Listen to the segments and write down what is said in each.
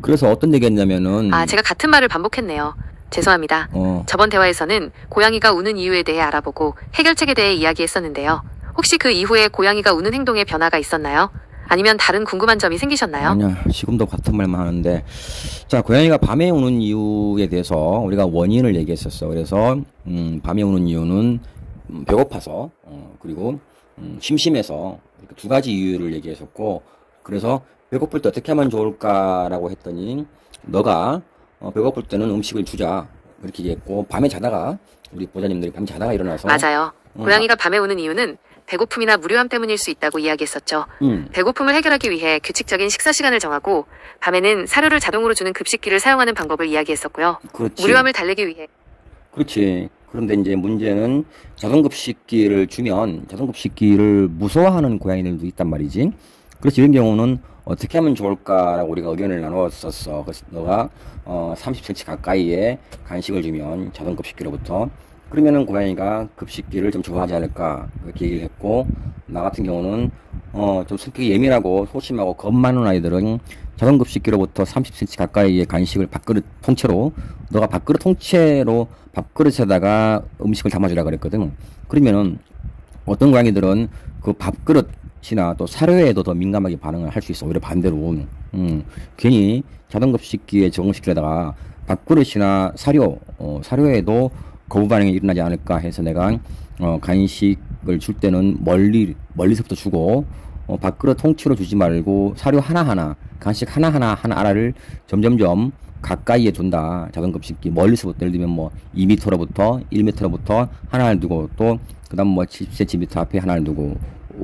그래서 어떤 얘기했냐면은 아, 제가 같은 말을 반복했네요. 죄송합니다. 저번 대화에서는 고양이가 우는 이유에 대해 알아보고 해결책에 대해 이야기했었는데요. 혹시 그 이후에 고양이가 우는 행동에 변화가 있었나요? 아니면 다른 궁금한 점이 생기셨나요? 아니야, 지금도 같은 말만 하는데, 자, 고양이가 밤에 우는 이유에 대해서 우리가 원인을 얘기했었어. 그래서 밤에 우는 이유는 배고파서, 그리고 심심해서, 이렇게 두 가지 이유를 얘기했었고, 그래서 배고플 때 어떻게 하면 좋을까라고 했더니 너가 배고플 때는 음식을 주자, 그렇게 얘기했고, 밤에 자다가 우리 보자님들이 밤에 자다가 일어나서 맞아요. 고양이가 밤에 우는 이유는 배고픔이나 무료함 때문일 수 있다고 이야기했었죠. 배고픔을 해결하기 위해 규칙적인 식사 시간을 정하고 밤에는 사료를 자동으로 주는 급식기를 사용하는 방법을 이야기했었고요. 그렇지. 무료함을 달래기 위해. 그렇지. 그런데 이제 문제는 자동급식기를 주면 자동급식기를 무서워하는 고양이들도 있단 말이지. 그래서 이런 경우는 어떻게 하면 좋을까라고 우리가 의견을 나눴었어. 그래서 너가 30cm 가까이에 간식을 주면 자동급식기로부터, 그러면은 고양이가 급식기를 좀 좋아하지 않을까 그렇게 얘기를 했고, 나 같은 경우는 좀 성격이 예민하고 소심하고 겁 많은 아이들은 자동급식기로부터 30cm 가까이의 간식을 밥그릇 통째로, 너가 밥그릇 통째로 밥그릇에다가 음식을 담아주라 그랬거든. 그러면은 어떤 고양이들은 그 밥그릇이나 또 사료에도 더 민감하게 반응을 할 수 있어. 오히려 반대로 괜히 자동급식기에 적응시키려다가 밥그릇이나 사료에도 거부 반응이 일어나지 않을까 해서 내가 간식을 줄 때는 멀리서부터 주고, 밥그릇 통째로 주지 말고 사료 하나하나, 간식 하나를 점점점 가까이에 둔다. 자동급식기 멀리서부터, 예를 들면 뭐 2m로부터 1m로부터 하나를 두고, 또 그 다음 뭐 10cm 앞에 하나를 두고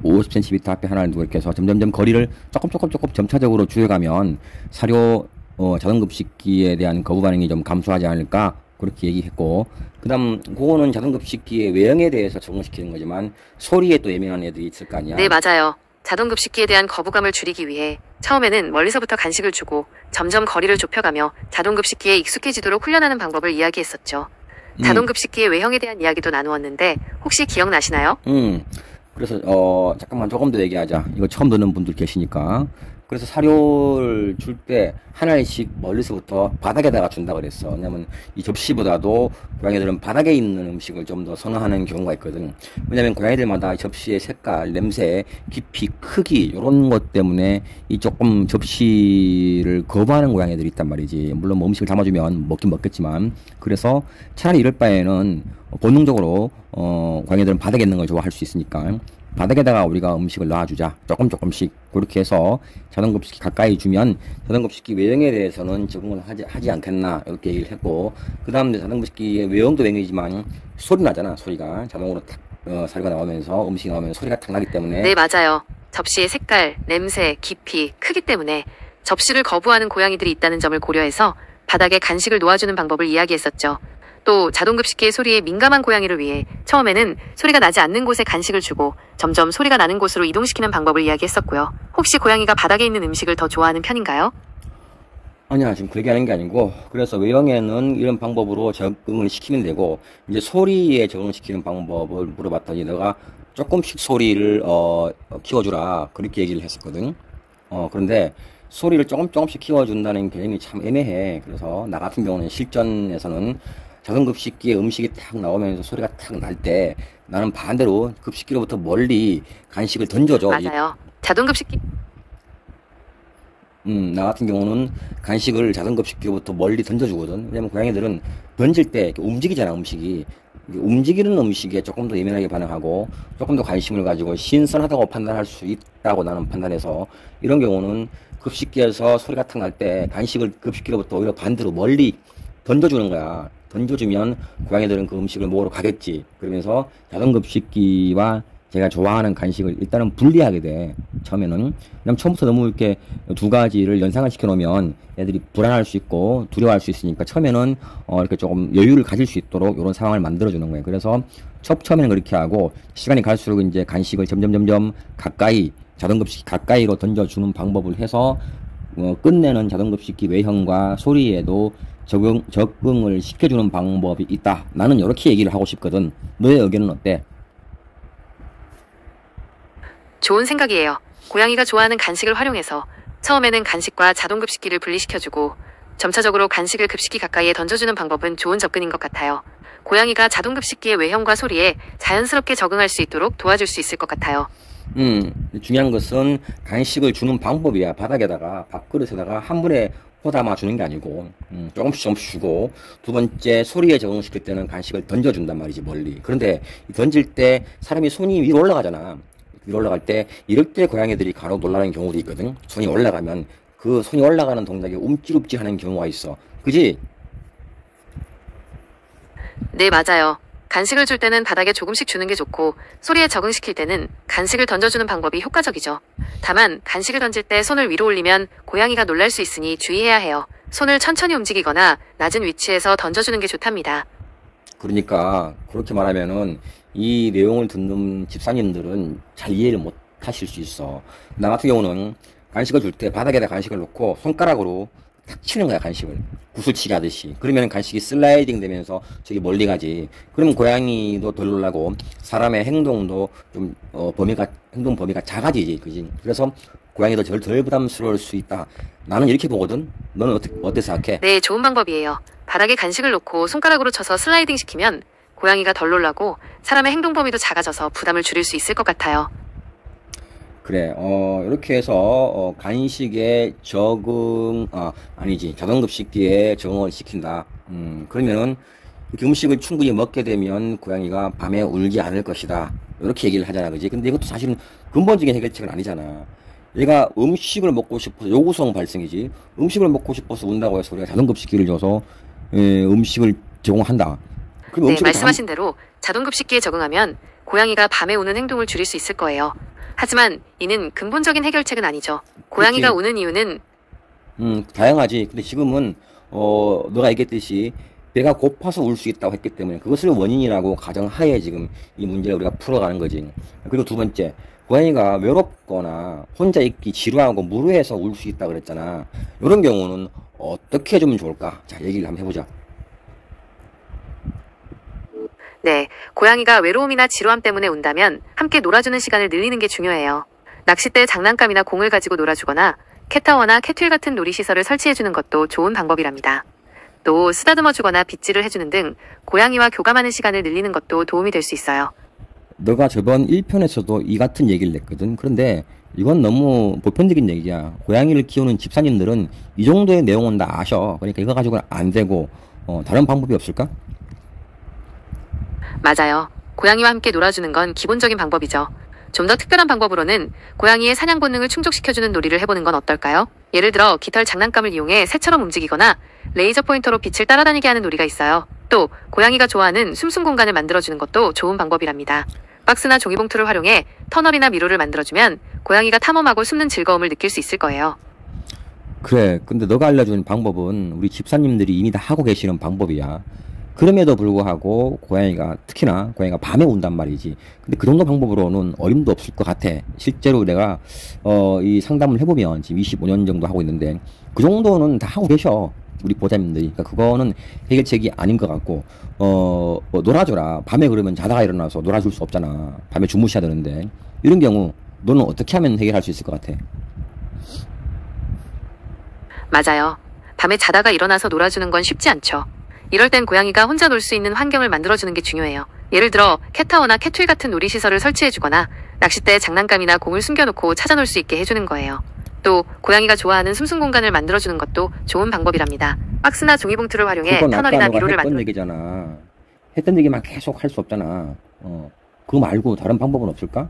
50cm 앞에 하나를 두고, 이렇게 해서 점점점 거리를 조금 점차적으로 줄여가면 사료 자동급식기에 대한 거부 반응이 좀 감소하지 않을까 그렇게 얘기했고, 그 다음 그거는 자동급식기의 외형에 대해서 적응시키는 거지만 소리에 또 예민한 애들이 있을 거 아니야. 네, 맞아요. 자동급식기에 대한 거부감을 줄이기 위해 처음에는 멀리서부터 간식을 주고 점점 거리를 좁혀가며 자동급식기에 익숙해지도록 훈련하는 방법을 이야기했었죠. 자동급식기의 외형에 대한 이야기도 나누었는데 혹시 기억나시나요? 그래서 잠깐만 조금 더 얘기하자. 이거 처음 듣는 분들 계시니까. 그래서 사료를 줄 때 하나씩 멀리서부터 바닥에다가 준다 그랬어. 왜냐면 이 접시보다도 고양이들은 바닥에 있는 음식을 좀 더 선호하는 경우가 있거든. 왜냐면 고양이들마다 접시의 색깔, 냄새, 깊이, 크기 이런 것 때문에 이 조금 접시를 거부하는 고양이들이 있단 말이지. 물론 뭐 음식을 담아주면 먹긴 먹겠지만, 그래서 차라리 이럴 바에는 본능적으로 고양이들은 바닥에 있는 걸 좋아할 수 있으니까 바닥에다가 우리가 음식을 놔주자. 조금씩 그렇게 해서 자동급식기 가까이 주면 자동급식기 외형에 대해서는 적응을 하지 않겠나 이렇게 얘기를 했고, 그 다음 자동급식기의 외형도 외형이지만 소리 나잖아. 소리가 자동으로 탁 사료가 나오면서 음식이 나오면 소리가 탁 나기 때문에. 네, 맞아요. 접시의 색깔, 냄새, 깊이, 크기 때문에 접시를 거부하는 고양이들이 있다는 점을 고려해서 바닥에 간식을 놓아주는 방법을 이야기했었죠. 또 자동급식기의 소리에 민감한 고양이를 위해 처음에는 소리가 나지 않는 곳에 간식을 주고 점점 소리가 나는 곳으로 이동시키는 방법을 이야기했었고요. 혹시 고양이가 바닥에 있는 음식을 더 좋아하는 편인가요? 아니야, 지금 그 얘기하는 게 아니고, 그래서 외형에는 이런 방법으로 적응을 시키면 되고, 이제 소리에 적응시키는 방법을 물어봤더니 너가 조금씩 소리를 키워주라 그렇게 얘기를 했었거든. 그런데 소리를 조금씩 키워준다는 개념이 참 애매해. 그래서 나 같은 경우는 실전에서는 자동급식기에 음식이 탁 나오면서 소리가 탁 날 때 나는 반대로 급식기로부터 멀리 간식을 던져줘. 맞아요. 자동급식기. 나 같은 경우는 간식을 자동급식기로부터 멀리 던져주거든. 왜냐면 고양이들은 던질 때 이렇게 움직이잖아, 음식이. 움직이는 음식에 조금 더 예민하게 반응하고 조금 더 관심을 가지고 신선하다고 판단할 수 있다고 나는 판단해서, 이런 경우는 급식기에서 소리가 탁 날 때 간식을 급식기로부터 오히려 반대로 멀리 던져주는 거야. 던져주면 고양이들은 그 음식을 먹으러 가겠지. 그러면서 자동급식기와 제가 좋아하는 간식을 일단은 분리하게 돼. 처음에는. 그냥 처음부터 너무 이렇게 두 가지를 연상을 시켜 놓으면 애들이 불안할 수 있고 두려워할 수 있으니까 처음에는 이렇게 조금 여유를 가질 수 있도록 이런 상황을 만들어 주는 거예요. 그래서 처음에는 그렇게 하고 시간이 갈수록 이제 간식을 점점 가까이, 자동급식기 가까이로 던져주는 방법을 해서 끝내는 자동급식기 외형과 소리에도 적응을 시켜주는 방법이 있다. 나는 이렇게 얘기를 하고 싶거든. 너의 의견은 어때? 좋은 생각이에요. 고양이가 좋아하는 간식을 활용해서 처음에는 간식과 자동급식기를 분리시켜주고 점차적으로 간식을 급식기 가까이에 던져주는 방법은 좋은 접근인 것 같아요. 고양이가 자동급식기의 외형과 소리에 자연스럽게 적응할 수 있도록 도와줄 수 있을 것 같아요. 중요한 것은 간식을 주는 방법이야. 바닥에다가 밥그릇에다가 한 번에 호담아 주는 게 아니고 조금씩 조금씩 주고, 두 번째 소리에 적응시킬 때는 간식을 던져준단 말이지, 멀리. 그런데 던질 때 사람이 손이 위로 올라가잖아. 위로 올라갈 때, 이럴 때 고양이들이 간혹 놀라는 경우도 있거든. 손이 올라가면 그 손이 올라가는 동작에 움찔움찔 하는 경우가 있어. 그지? 네, 맞아요. 간식을 줄 때는 바닥에 조금씩 주는 게 좋고 소리에 적응시킬 때는 간식을 던져주는 방법이 효과적이죠. 다만 간식을 던질 때 손을 위로 올리면 고양이가 놀랄 수 있으니 주의해야 해요. 손을 천천히 움직이거나 낮은 위치에서 던져주는 게 좋답니다. 그러니까 그렇게 말하면은 이 내용을 듣는 집사님들은 잘 이해를 못 하실 수 있어. 나 같은 경우는 간식을 줄 때 바닥에다 간식을 놓고 손가락으로 탁 치는 거야, 간식을. 구슬치기 하듯이. 그러면 간식이 슬라이딩 되면서 저기 멀리 가지. 그러면 고양이도 덜 놀라고 사람의 행동도 좀 행동 범위가 작아지지, 그지? 그래서 고양이도 덜 부담스러울 수 있다. 나는 이렇게 보거든. 너는 어떻게 생각해? 네, 좋은 방법이에요. 바닥에 간식을 놓고 손가락으로 쳐서 슬라이딩 시키면 고양이가 덜 놀라고 사람의 행동 범위도 작아져서 부담을 줄일 수 있을 것 같아요. 그래, 이렇게 해서, 간식에 자동급식기에 적응을 시킨다. 그러면은, 이렇게 음식을 충분히 먹게 되면 고양이가 밤에 울지 않을 것이다. 이렇게 얘기를 하잖아, 그지? 근데 이것도 사실은 근본적인 해결책은 아니잖아. 얘가 음식을 먹고 싶어서, 요구성 발생이지. 음식을 먹고 싶어서 운다고 해서 우리가 자동급식기를 줘서, 음식을 제공한다. 그럼 네, 말씀하신 대로 자동급식기에 적응하면 고양이가 밤에 우는 행동을 줄일 수 있을 거예요. 하지만 이는 근본적인 해결책은 아니죠. 고양이가 그렇지. 우는 이유는 다양하지. 근데 지금은, 너가 얘기했듯이 배가 고파서 울 수 있다고 했기 때문에 그것을 원인이라고 가정하에 지금 이 문제를 우리가 풀어가는 거지. 그리고 두 번째, 고양이가 외롭거나 혼자 있기 지루하고 무료해서 울 수 있다고 그랬잖아. 이런 경우는 어떻게 해주면 좋을까? 자, 얘기를 한번 해보자. 네, 고양이가 외로움이나 지루함 때문에 운다면 함께 놀아주는 시간을 늘리는 게 중요해요. 낚싯대 장난감이나 공을 가지고 놀아주거나 캣타워나 캣휠 같은 놀이시설을 설치해주는 것도 좋은 방법이랍니다. 또 쓰다듬어주거나 빗질을 해주는 등 고양이와 교감하는 시간을 늘리는 것도 도움이 될 수 있어요. 너가 저번 1편에서도 이 같은 얘기를 냈거든. 그런데 이건 너무 보편적인 얘기야. 고양이를 키우는 집사님들은 이 정도의 내용은 다 아셔. 그러니까 이거 가지고는 안 되고, 다른 방법이 없을까? 맞아요. 고양이와 함께 놀아주는 건 기본적인 방법이죠. 좀 더 특별한 방법으로는 고양이의 사냥 본능을 충족시켜주는 놀이를 해보는 건 어떨까요? 예를 들어 깃털 장난감을 이용해 새처럼 움직이거나 레이저 포인터로 빛을 따라다니게 하는 놀이가 있어요. 또 고양이가 좋아하는 숨숨 공간을 만들어주는 것도 좋은 방법이랍니다. 박스나 종이봉투를 활용해 터널이나 미로를 만들어주면 고양이가 탐험하고 숨는 즐거움을 느낄 수 있을 거예요. 그래. 근데 너가 알려준 방법은 우리 집사님들이 이미 다 하고 계시는 방법이야. 그럼에도 불구하고 특히나 고양이가 밤에 운단 말이지. 근데 그 정도 방법으로는 어림도 없을 것 같아. 실제로 내가 이 상담을 해보면 지금 25년 정도 하고 있는데 그 정도는 다 하고 계셔. 우리 보호자님들이. 그러니까 그거는 해결책이 아닌 것 같고, 놀아줘라. 밤에 그러면 자다가 일어나서 놀아줄 수 없잖아. 밤에 주무셔야 되는데. 이런 경우 너는 어떻게 하면 해결할 수 있을 것 같아? 맞아요. 밤에 자다가 일어나서 놀아주는 건 쉽지 않죠. 이럴 땐 고양이가 혼자 놀 수 있는 환경을 만들어주는 게 중요해요. 예를 들어 캣타워나 캣휠 같은 놀이시설을 설치해주거나 낚싯대에 장난감이나 공을 숨겨놓고 찾아놀 수 있게 해주는 거예요. 또 고양이가 좋아하는 숨숨 공간을 만들어주는 것도 좋은 방법이랍니다. 박스나 종이봉투를 활용해 터널이나 미로를 했던 얘기잖아. 했던 얘기만 계속 할 수 없잖아. 그거 말고 다른 방법은 없을까?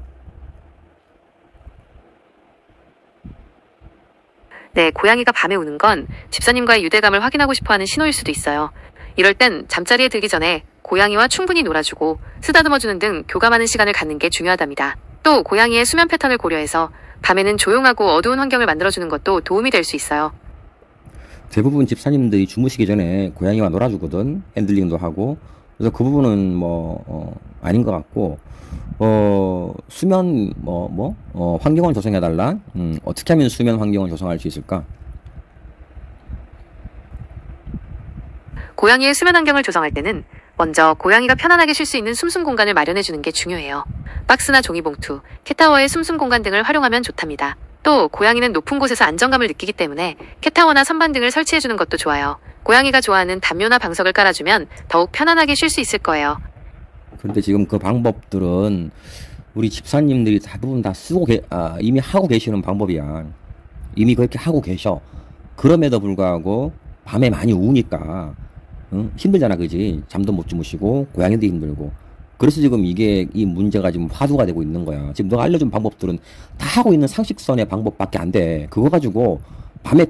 네, 고양이가 밤에 우는 건 집사님과의 유대감을 확인하고 싶어하는 신호일 수도 있어요. 이럴 땐 잠자리에 들기 전에 고양이와 충분히 놀아주고 쓰다듬어주는 등 교감하는 시간을 갖는 게 중요하답니다. 또 고양이의 수면 패턴을 고려해서 밤에는 조용하고 어두운 환경을 만들어주는 것도 도움이 될 수 있어요. 대부분 집사님들이 주무시기 전에 고양이와 놀아주거든. 핸들링도 하고. 그래서 그 부분은 아닌 것 같고, 수면 환경을 조성해달라. 어떻게 하면 수면 환경을 조성할 수 있을까? 고양이의 수면 환경을 조성할 때는 먼저 고양이가 편안하게 쉴 수 있는 숨숨 공간을 마련해주는 게 중요해요. 박스나 종이봉투, 캣타워의 숨숨 공간 등을 활용하면 좋답니다. 또 고양이는 높은 곳에서 안정감을 느끼기 때문에 캣타워나 선반 등을 설치해주는 것도 좋아요. 고양이가 좋아하는 담요나 방석을 깔아주면 더욱 편안하게 쉴 수 있을 거예요. 그런데 지금 그 방법들은 우리 집사님들이 대부분 다 이미 하고 계시는 방법이야. 이미 그렇게 하고 계셔. 그럼에도 불구하고 밤에 많이 우니까 응? 힘들잖아, 그지? 잠도 못 주무시고 고양이도 힘들고. 그래서 지금 이 문제가 지금 화두가 되고 있는 거야. 지금 너가 알려준 방법들은 다 하고 있는 상식선의 방법밖에 안 돼. 그거 가지고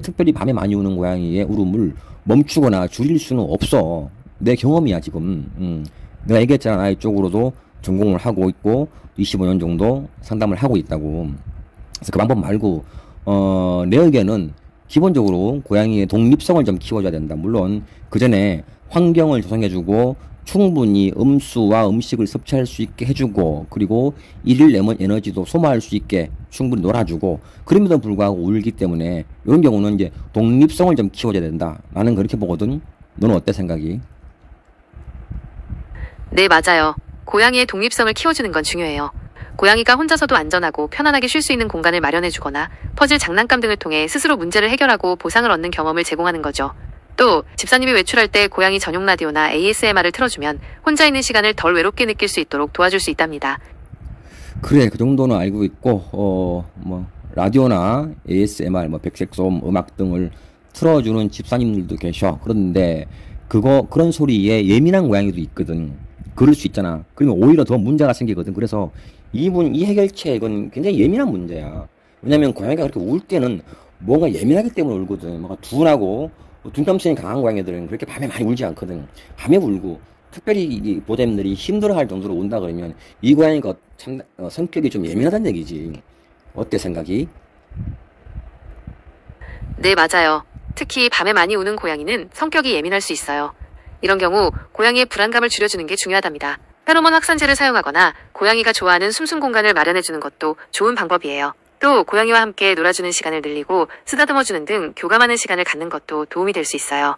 특별히 밤에 많이 우는 고양이의 울음을 멈추거나 줄일 수는 없어. 내 경험이야, 지금. 내가 얘기했잖아. 나 이쪽으로도 전공을 하고 있고 25년 정도 상담을 하고 있다고. 그래서 그 방법 말고 내 의견은 기본적으로 고양이의 독립성을 좀 키워줘야 된다. 물론 그 전에 환경을 조성해주고 충분히 음수와 음식을 섭취할 수 있게 해주고, 그리고 일일 레몬 에너지도 소모할 수 있게 충분히 놀아주고, 그럼에도 불구하고 울기 때문에 이런 경우는 이제 독립성을 좀 키워줘야 된다. 나는 그렇게 보거든. 너는 어때, 생각이? 네, 맞아요. 고양이의 독립성을 키워주는 건 중요해요. 고양이가 혼자서도 안전하고 편안하게 쉴 수 있는 공간을 마련해주거나 퍼즐 장난감 등을 통해 스스로 문제를 해결하고 보상을 얻는 경험을 제공하는 거죠. 또 집사님이 외출할 때 고양이 전용 라디오나 ASMR을 틀어주면 혼자 있는 시간을 덜 외롭게 느낄 수 있도록 도와줄 수 있답니다. 그래, 그 정도는 알고 있고 라디오나 ASMR, 백색소음, 음악 등을 틀어주는 집사님들도 계셔. 그런데 그런 소리에 예민한 고양이도 있거든. 그럴 수 있잖아. 그러면 오히려 더 문제가 생기거든. 그래서 이 해결책은 굉장히 예민한 문제야. 왜냐면 고양이가 그렇게 울 때는 뭔가 예민하기 때문에 울거든. 뭔가 둔하고 둔감성이 강한 고양이들은 그렇게 밤에 많이 울지 않거든. 밤에 울고 특별히 이 보호자님들이 힘들어할 정도로 운다 그러면 이 고양이가 참 성격이 좀 예민하다는 얘기지. 어때, 생각이? 네, 맞아요. 특히 밤에 많이 우는 고양이는 성격이 예민할 수 있어요. 이런 경우 고양이의 불안감을 줄여주는 게 중요하답니다. 페로몬 확산제를 사용하거나 고양이가 좋아하는 숨숨 공간을 마련해주는 것도 좋은 방법이에요. 또 고양이와 함께 놀아주는 시간을 늘리고 쓰다듬어주는 등 교감하는 시간을 갖는 것도 도움이 될 수 있어요.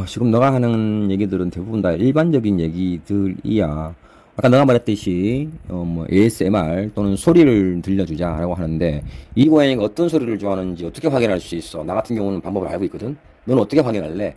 지금 너가 하는 얘기들은 대부분 다 일반적인 얘기들이야. 아까 너가 말했듯이 ASMR 또는 소리를 들려주자라고 하는데, 이 고양이가 어떤 소리를 좋아하는지 어떻게 확인할 수 있어? 나 같은 경우는 방법을 알고 있거든. 너는 어떻게 확인할래?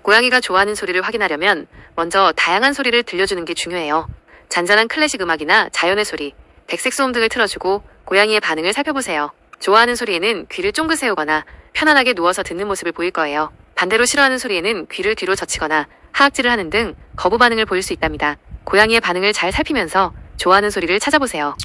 고양이가 좋아하는 소리를 확인하려면 먼저 다양한 소리를 들려주는 게 중요해요. 잔잔한 클래식 음악이나 자연의 소리, 백색 소음 등을 틀어주고 고양이의 반응을 살펴보세요. 좋아하는 소리에는 귀를 쫑긋 세우거나 편안하게 누워서 듣는 모습을 보일 거예요. 반대로 싫어하는 소리에는 귀를 뒤로 젖히거나 하악질을 하는 등 거부 반응을 보일 수 있답니다. 고양이의 반응을 잘 살피면서 좋아하는 소리를 찾아보세요.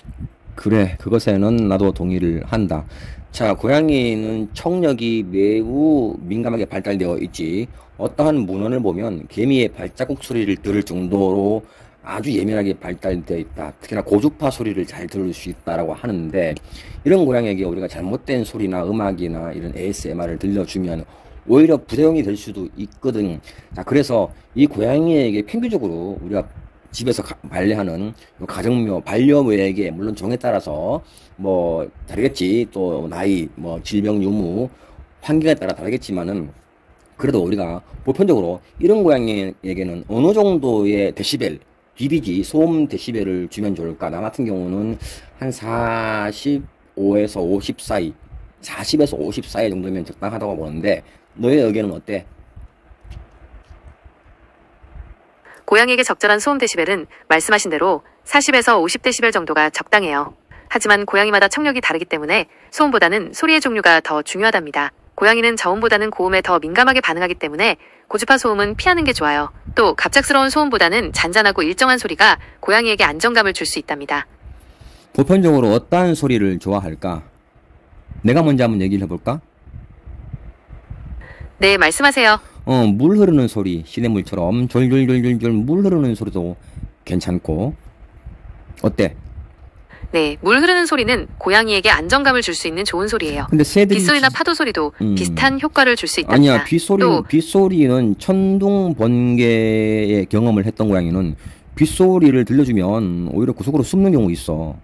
그래, 그것에는 나도 동의를 한다. 자, 고양이는 청력이 매우 민감하게 발달되어 있지. 어떠한 문헌을 보면 개미의 발자국 소리를 들을 정도로 아주 예민하게 발달되어 있다. 특히나 고주파 소리를 잘 들을 수 있다라고 하는데, 이런 고양이에게 우리가 잘못된 소리나 음악이나 이런 ASMR을 들려주면 오히려 부작용이 될 수도 있거든. 자, 그래서 이 고양이에게 평균적으로 우리가 집에서 관리하는 가정묘, 반려묘에게 물론 종에 따라서 다르겠지. 또 나이, 질병 유무, 환경에 따라 다르겠지만은, 그래도 우리가 보편적으로 이런 고양이에게는 어느 정도의 데시벨, dBg, 소음 데시벨을 주면 좋을까? 나 같은 경우는 한 45에서 50 사이, 40에서 50 사이 정도면 적당하다고 보는데, 너의 의견은 어때? 고양이에게 적절한 소음 데시벨은 말씀하신 대로 40에서 50 데시벨 정도가 적당해요. 하지만 고양이마다 청력이 다르기 때문에 소음보다는 소리의 종류가 더 중요하답니다. 고양이는 저음보다는 고음에 더 민감하게 반응하기 때문에 고주파 소음은 피하는 게 좋아요. 또 갑작스러운 소음보다는 잔잔하고 일정한 소리가 고양이에게 안정감을 줄 수 있답니다. 보편적으로 어떠한 소리를 좋아할까? 내가 먼저 한번 얘기를 해볼까? 네, 말씀하세요. 물 흐르는 소리, 시냇물처럼 졸졸졸졸졸 물 흐르는 소리도 괜찮고. 어때? 네, 물 흐르는 소리는 고양이에게 안정감을 줄 수 있는 좋은 소리예요. 근데 새들이 빗소리나 파도 소리도 비슷한 효과를 줄 수 있답니다. 아니야, 빗소리는 천둥 번개의 경험을 했던 고양이는 빗소리를 들려주면 오히려 구석으로 숨는 경우 있어.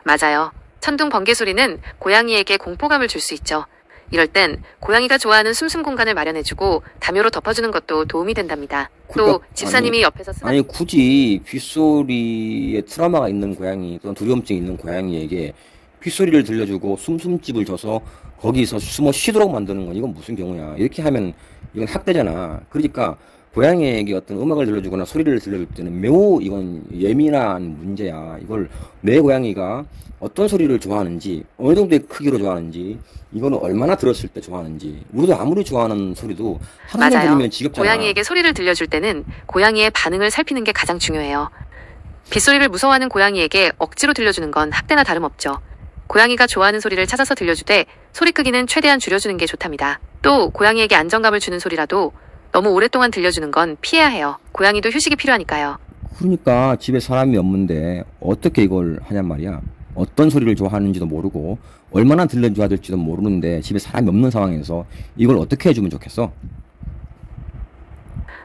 맞아요. 천둥 번개 소리는 고양이에게 공포감을 줄 수 있죠. 이럴 땐 고양이가 좋아하는 숨숨 공간을 마련해주고 담요로 덮어주는 것도 도움이 된답니다. 또 그러니까 집사님이 옆에서 아니 굳이 빗소리에 트라우마가 있는 고양이 또는 두려움증이 있는 고양이에게 빗소리를 들려주고 숨숨집을 줘서 거기서 숨어 쉬도록 만드는 건 이건 무슨 경우야. 이렇게 하면 이건 학대잖아. 그러니까 고양이에게 어떤 음악을 들려주거나 소리를 들려줄 때는 매우 이건 예민한 문제야. 이걸 내 고양이가 어떤 소리를 좋아하는지, 어느 정도의 크기로 좋아하는지, 이거는 얼마나 들었을 때 좋아하는지. 우리도 아무리 좋아하는 소리도 하루 종일 맞아요. 들으면 지겹잖아. 고양이에게 소리를 들려줄 때는 고양이의 반응을 살피는 게 가장 중요해요. 빗소리를 무서워하는 고양이에게 억지로 들려주는 건 학대나 다름없죠. 고양이가 좋아하는 소리를 찾아서 들려주되 소리 크기는 최대한 줄여주는 게 좋답니다. 또 고양이에게 안정감을 주는 소리라도 너무 오랫동안 들려주는 건 피해야 해요. 고양이도 휴식이 필요하니까요. 그러니까 집에 사람이 없는데 어떻게 이걸 하냔 말이야. 어떤 소리를 좋아하는지도 모르고 얼마나 들려줘야 될지도 모르는데 집에 사람이 없는 상황에서 이걸 어떻게 해주면 좋겠어?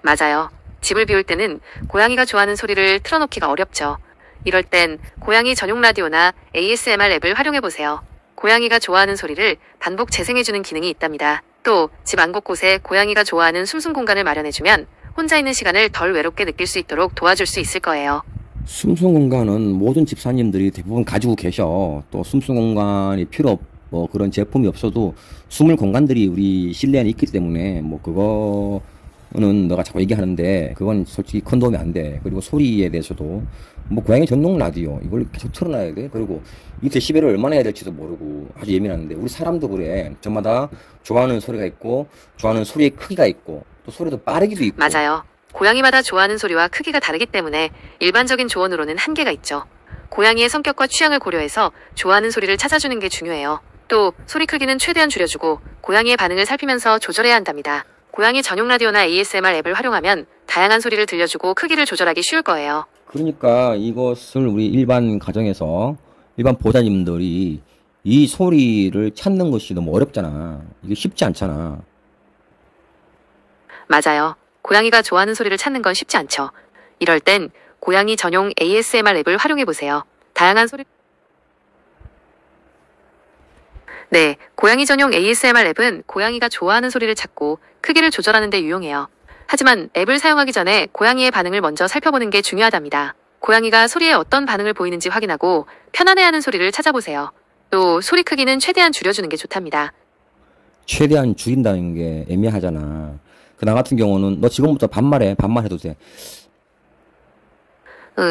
맞아요. 집을 비울 때는 고양이가 좋아하는 소리를 틀어놓기가 어렵죠. 이럴 땐 고양이 전용 라디오나 ASMR 앱을 활용해보세요. 고양이가 좋아하는 소리를 반복 재생해주는 기능이 있답니다. 또 집 안 곳곳에 고양이가 좋아하는 숨숨 공간을 마련해주면 혼자 있는 시간을 덜 외롭게 느낄 수 있도록 도와줄 수 있을 거예요. 숨숨 공간은 모든 집사님들이 대부분 가지고 계셔. 또 숨숨 공간이 뭐 그런 제품이 없어도 숨을 공간들이 우리 실내 안에 있기 때문에 뭐 그거는 너가 자꾸 얘기하는데 그건 솔직히 큰 도움이 안 돼. 그리고 소리에 대해서도 뭐 고양이 전용 라디오 이걸 계속 틀어놔야 돼. 그리고 이 데시벨을 얼마나 해야 될지도 모르고 아주 예민한데 우리 사람도 그래. 저마다 좋아하는 소리가 있고 좋아하는 소리의 크기가 있고 또 소리도 빠르기도 있고. 맞아요. 고양이마다 좋아하는 소리와 크기가 다르기 때문에 일반적인 조언으로는 한계가 있죠. 고양이의 성격과 취향을 고려해서 좋아하는 소리를 찾아주는 게 중요해요. 또 소리 크기는 최대한 줄여주고 고양이의 반응을 살피면서 조절해야 한답니다. 고양이 전용 라디오나 ASMR 앱을 활용하면 다양한 소리를 들려주고 크기를 조절하기 쉬울 거예요. 그러니까 이것을 우리 일반 가정에서 일반 보호자님들이 이 소리를 찾는 것이 너무 어렵잖아. 이게 쉽지 않잖아. 맞아요. 고양이가 좋아하는 소리를 찾는 건 쉽지 않죠. 이럴 땐 고양이 전용 ASMR 앱을 활용해보세요. 다양한 소리... 네, 고양이 전용 ASMR 앱은 고양이가 좋아하는 소리를 찾고 크기를 조절하는 데 유용해요. 하지만 앱을 사용하기 전에 고양이의 반응을 먼저 살펴보는 게 중요하답니다. 고양이가 소리에 어떤 반응을 보이는지 확인하고 편안해하는 소리를 찾아보세요. 또 소리 크기는 최대한 줄여주는 게 좋답니다. 최대한 줄인다는 게 애매하잖아. 나 같은 경우는 너 지금부터 반말해도 돼.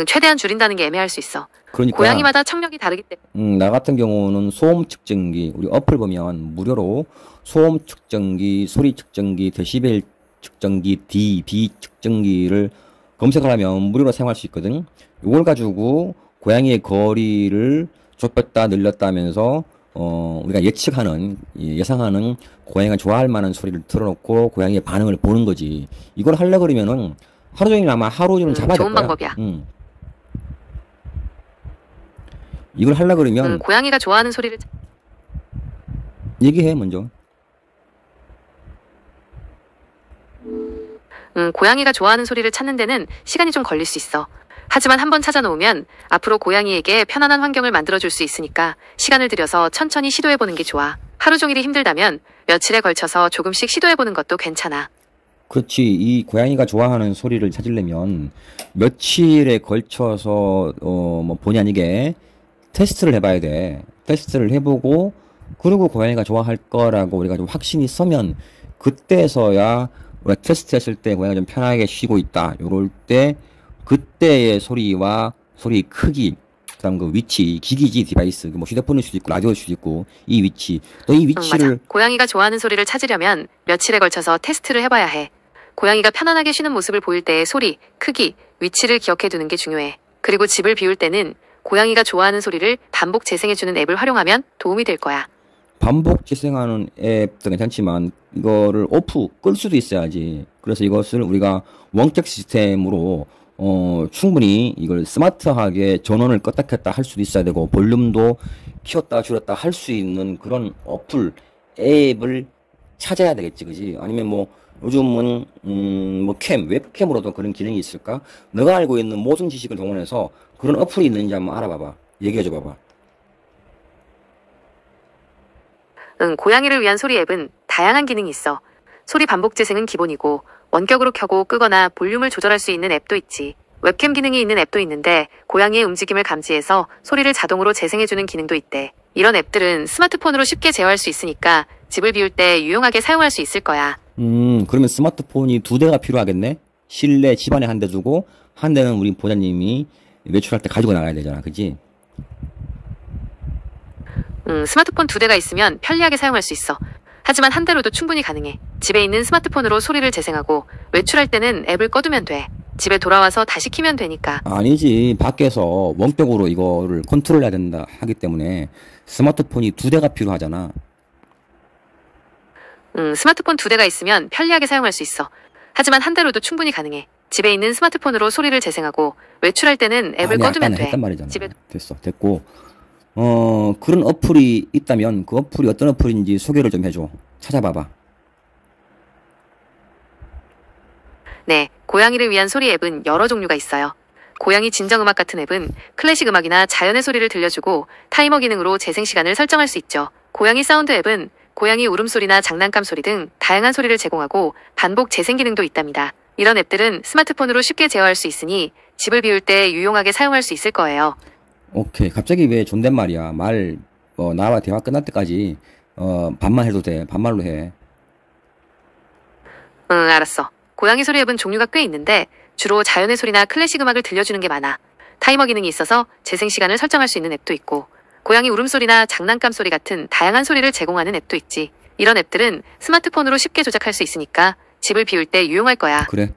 최대한 줄인다는 게 애매할 수 있어. 그러니까 고양이마다 청력이 다르기 때문에. 나 같은 경우는 소음 측정기, 우리 어플 보면 무료로 소음 측정기, 소리 측정기, 데시벨 측정기, B 측정기를 검색을 하면 무료로 사용할 수 있거든. 이걸 가지고 고양이의 거리를 좁혔다 늘렸다 하면서 우리가 예상하는 고양이가 좋아할 만한 소리를 틀어놓고 고양이의 반응을 보는 거지. 이걸 하려고 그러면은 하루 종일 아마 하루 종일 잡아야 될 좋은 거야. 방법이야. 이걸 하려고 그러면 고양이가 좋아하는 소리를 얘기해 먼저. 고양이가 좋아하는 소리를 찾는 데는 시간이 좀 걸릴 수 있어. 하지만 한번 찾아놓으면 앞으로 고양이에게 편안한 환경을 만들어줄 수 있으니까 시간을 들여서 천천히 시도해보는 게 좋아. 하루 종일이 힘들다면 며칠에 걸쳐서 조금씩 시도해보는 것도 괜찮아. 그렇지. 이 고양이가 좋아하는 소리를 찾으려면 며칠에 걸쳐서 뭐 본의 아니게 테스트를 해봐야 돼. 테스트를 해보고 그리고 고양이가 좋아할 거라고 우리가 좀 확신이 서면 그때서야 우리가 테스트했을 때 고양이가 좀 편하게 쉬고 있다. 요럴 때 그때의 소리와 소리 크기, 그다음 그 위치, 기기지 디바이스, 뭐 휴대폰일 수도 있고 라디오일 수도 있고 이 위치, 또 이 위치를 맞아. 고양이가 좋아하는 소리를 찾으려면 며칠에 걸쳐서 테스트를 해봐야 해. 고양이가 편안하게 쉬는 모습을 보일 때의 소리, 크기, 위치를 기억해두는 게 중요해. 그리고 집을 비울 때는 고양이가 좋아하는 소리를 반복 재생해주는 앱을 활용하면 도움이 될 거야. 반복 재생하는 앱도 괜찮지만 이거를 끌 수도 있어야지. 그래서 이것을 우리가 원격 시스템으로 충분히 이걸 스마트하게 전원을 껐다 켰다 할 수도 있어야 되고 볼륨도 키웠다 줄였다 할 수 있는 그런 어플, 앱을 찾아야 되겠지, 그지? 아니면 뭐 요즘은 뭐 웹캠으로도 그런 기능이 있을까? 너가 알고 있는 모든 지식을 동원해서 그런 어플이 있는지 한번 알아봐봐. 얘기해줘 봐봐. 고양이를 위한 소리 앱은 다양한 기능이 있어. 소리 반복 재생은 기본이고 원격으로 켜고 끄거나 볼륨을 조절할 수 있는 앱도 있지. 웹캠 기능이 있는 앱도 있는데 고양이의 움직임을 감지해서 소리를 자동으로 재생해주는 기능도 있대. 이런 앱들은 스마트폰으로 쉽게 제어할 수 있으니까 집을 비울 때 유용하게 사용할 수 있을 거야. 그러면 스마트폰이 2대가 필요하겠네? 실내 집안에 한 대 두고 한 대는 우리 보좌님이 외출할 때 가지고 나가야 되잖아. 그치? 스마트폰 2대가 있으면 편리하게 사용할 수 있어. 하지만 한 대로도 충분히 가능해. 집에 있는 스마트폰으로 소리를 재생하고 외출할 때는 앱을 꺼두면 돼. 집에 돌아와서 다시 키면 되니까. 아니지. 밖에서 원격으로 이거를 컨트롤 해야 된다 하기 때문에 스마트폰이 2대가 필요하잖아. 스마트폰 2대가 있으면 편리하게 사용할 수 있어. 하지만 한 대로도 충분히 가능해. 집에 있는 스마트폰으로 소리를 재생하고 외출할 때는 앱을 꺼두면 돼. 했단 말이잖아. 됐어. 됐고. 그런 어플이 있다면 그 어플이 어떤 어플인지 소개를 좀 해줘. 찾아봐봐. 네, 고양이를 위한 소리 앱은 여러 종류가 있어요. 고양이 진정음악 같은 앱은 클래식 음악이나 자연의 소리를 들려주고 타이머 기능으로 재생 시간을 설정할 수 있죠. 고양이 사운드 앱은 고양이 울음소리나 장난감 소리 등 다양한 소리를 제공하고 반복 재생 기능도 있답니다. 이런 앱들은 스마트폰으로 쉽게 제어할 수 있으니 집을 비울 때 유용하게 사용할 수 있을 거예요. 오케이. 갑자기 왜 존댓말이야? 나와 대화 끝날 때까지 반말 해도 돼. 반말로 해. 알았어. 고양이 소리 앱은 종류가 꽤 있는데 주로 자연의 소리나 클래식 음악을 들려주는 게 많아. 타이머 기능이 있어서 재생 시간을 설정할 수 있는 앱도 있고 고양이 울음소리나 장난감 소리 같은 다양한 소리를 제공하는 앱도 있지. 이런 앱들은 스마트폰으로 쉽게 조작할 수 있으니까 집을 비울 때 유용할 거야. 그래.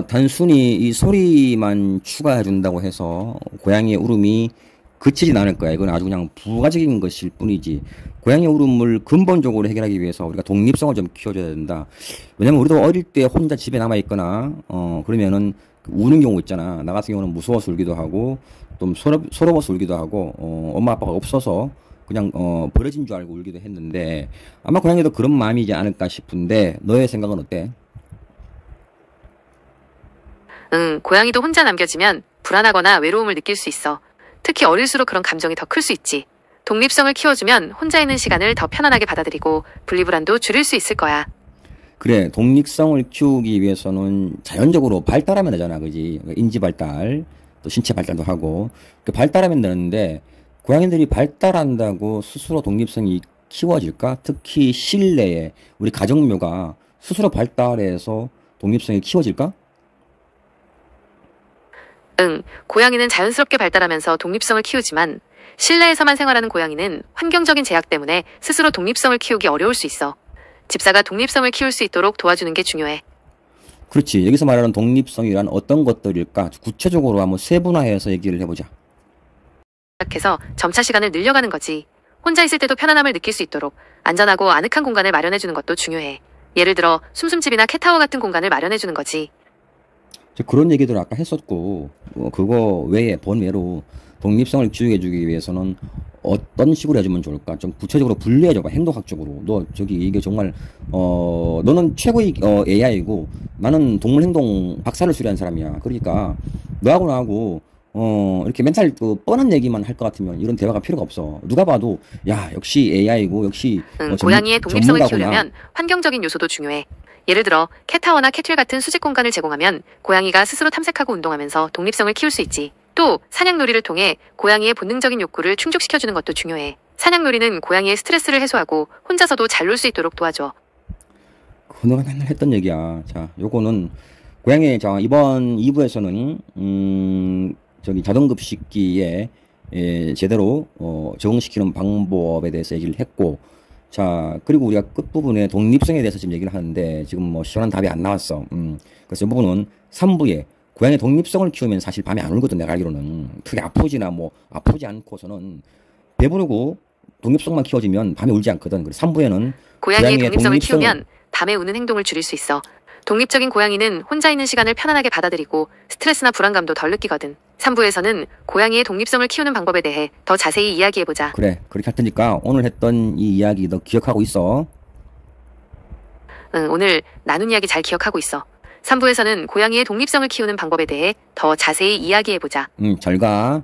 단순히 이 소리만 추가해준다고 해서 고양이의 울음이 그치진 않을 거야. 이건 아주 그냥 부가적인 것일 뿐이지. 고양이 울음을 근본적으로 해결하기 위해서 우리가 독립성을 좀 키워줘야 된다. 왜냐면 우리도 어릴 때 혼자 집에 남아있거나, 그러면은 우는 경우 있잖아. 나 같은 경우는 무서워서 울기도 하고, 좀 서러워서 울기도 하고, 엄마 아빠가 없어서 그냥, 버려진 줄 알고 울기도 했는데, 아마 고양이도 그런 마음이지 않을까 싶은데, 너의 생각은 어때? 고양이도 혼자 남겨지면 불안하거나 외로움을 느낄 수 있어. 특히 어릴수록 그런 감정이 더 클 수 있지. 독립성을 키워주면 혼자 있는 시간을 더 편안하게 받아들이고 분리불안도 줄일 수 있을 거야. 그래, 독립성을 키우기 위해서는 자연적으로 발달하면 되잖아, 그지? 인지 발달, 또 신체 발달도 하고. 발달하면 되는데, 고양이들이 발달한다고 스스로 독립성이 키워질까? 특히 실내에 우리 가정묘가 스스로 발달해서 독립성이 키워질까? 고양이는 자연스럽게 발달하면서 독립성을 키우지만 실내에서만 생활하는 고양이는 환경적인 제약 때문에 스스로 독립성을 키우기 어려울 수 있어. 집사가 독립성을 키울 수 있도록 도와주는 게 중요해. 그렇지. 여기서 말하는 독립성이란 어떤 것들일까? 구체적으로 한번 세분화해서 얘기를 해보자. 시작해서 점차 시간을 늘려가는 거지. 혼자 있을 때도 편안함을 느낄 수 있도록 안전하고 아늑한 공간을 마련해주는 것도 중요해. 예를 들어 숨숨집이나 캣타워 같은 공간을 마련해주는 거지. 그런 얘기들을 아까 했었고, 그거 외에 본외로 독립성을 키워주기 위해서는 어떤 식으로 해주면 좋을까? 좀 구체적으로 분류해줘봐. 행동학적으로. 이게 정말, 너는 최고의 AI이고, 나는 동물행동 박사를 수료한 사람이야. 그러니까, 너하고 나하고, 이렇게 맨날 뻔한 얘기만 할 것 같으면 이런 대화가 필요가 없어. 누가 봐도, 야, 역시 AI고, 역시, 고양이의 독립성을 전문가구나. 키우려면 환경적인 요소도 중요해. 예를 들어 캣타워나 캐틀 같은 수직 공간을 제공하면 고양이가 스스로 탐색하고 운동하면서 독립성을 키울 수 있지. 또 사냥놀이를 통해 고양이의 본능적인 욕구를 충족시켜주는 것도 중요해. 사냥놀이는 고양이의 스트레스를 해소하고 혼자서도 잘 놀 수 있도록 도와줘. 너가 맨날 했던 얘기야. 자, 요거는 고양이, 자, 이번 2부에서는 자동급식기에 제대로 적응시키는 방법에 대해서 얘기를 했고, 자, 그리고 우리가 끝부분에 독립성에 대해서 지금 얘기를 하는데, 지금 뭐 시원한 답이 안 나왔어. 그래서 이 부분은 3부에 고양이 독립성을 키우면 사실 밤에 안 울거든, 내가 알기로는. 크게 아프지 않고서는 배부르고 독립성만 키워지면 밤에 울지 않거든. 그래서 3부에는 고양이의 독립성을 키우면 밤에 우는 행동을 줄일 수 있어. 독립적인 고양이는 혼자 있는 시간을 편안하게 받아들이고 스트레스나 불안감도 덜 느끼거든. 3부에서는 고양이의 독립성을 키우는 방법에 대해 더 자세히 이야기해보자. 그래, 그렇게 할 테니까 오늘 했던 이 이야기 너 기억하고 있어? 응, 오늘 나눈 이야기 잘 기억하고 있어. 3부에서는 고양이의 독립성을 키우는 방법에 대해 더 자세히 이야기해보자. 잘 가.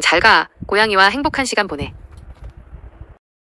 잘 가. 고양이와 행복한 시간 보내.